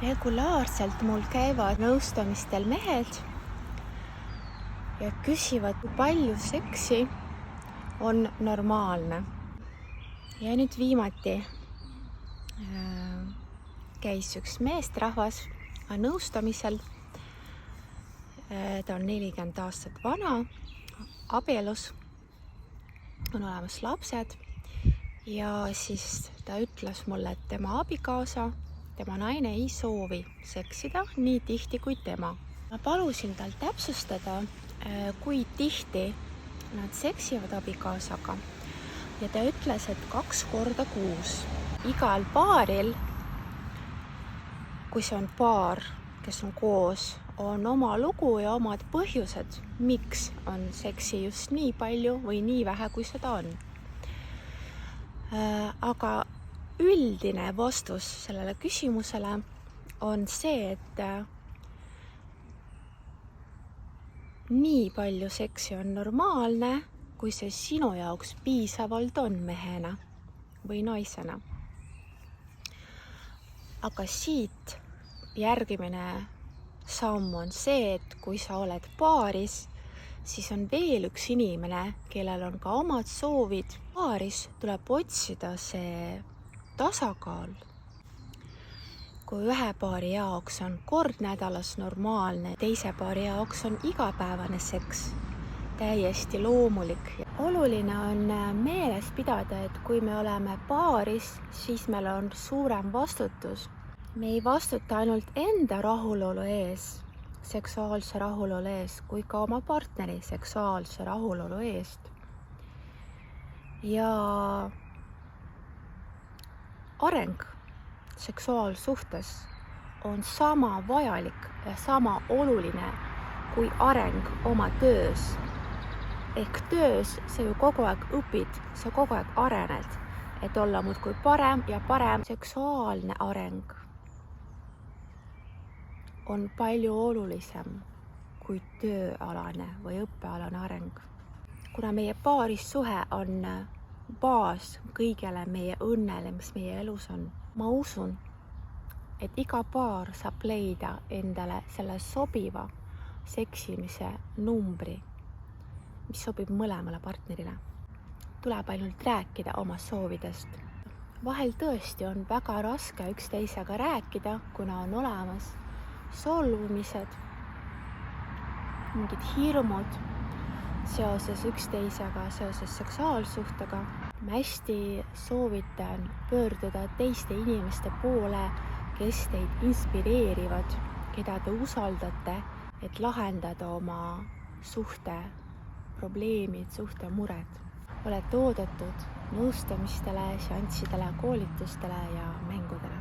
Regulaarselt mul käivad nõustamistel mehed ja küsivad, kui palju seksi on normaalne. Ja nüüd viimati käis üks meesterahvas nõustamisel. Ta on 40 aastat vana, abielus, on olemas lapsed ja siis ta ütles mulle, et tema abikaasa, tema naine ei soovi seksida nii tihti kui tema. Ma palusin tal täpsustada, kui tihti nad seksivad abikaasaga ja ta ütles, et 2 korda kuus. Igal paaril, kui see on paar, kes on koos, on oma lugu ja omad põhjused, miks on seksi just nii palju või nii vähe, kui seda on. Aga üldine vastus sellele küsimusele on see, et nii palju seksi on normaalne, kui see sinu jaoks piisavalt on mehena või naisena. Aga siit järgimine samm on see, et kui sa oled paaris, siis on veel üks inimene, kellel on ka omad soovid. Paaris tuleb otsida see tasakaal. Kui ühe paari jaoks on kord nädalas normaalne, teise paari jaoks on igapäevane seks täiesti loomulik. Oluline on meeles pidada, et kui me oleme paaris, siis meil on suurem vastutus. Me ei vastuta ainult enda rahulolu ees, seksuaalse rahulolu ees, kui ka oma partneri seksuaalse rahulolu eest. Ja areng seksuaalsuhtes on sama vajalik ja sama oluline kui areng oma töös. Ehk töös sa ju kogu aeg õpid, sa kogu aeg arened, et olla muudkui parem ja parem. Seksuaalne areng on palju olulisem kui tööalane või õppealane areng. Kuna meie paarissuhe on baas kõigele meie õnnele, mis meie elus on, ma usun, et iga paar saab leida endale selle sobiva seksimise numbri, mis sobib mõlemale partnerile. Tuleb ainult rääkida oma soovidest. Vahel tõesti on väga raske üksteisega rääkida, kuna on olemas solvumised, mingid hirmud seoses üksteisega, seoses seksuaalsuhtega. Ma hästi soovitan pöörduda teiste inimeste poole, kes teid inspireerivad, keda te usaldate, et lahendada oma suhte probleemid, suhte mured. Olete oodatud nõustamistele, seanssidele, koolitustele ja mängudele.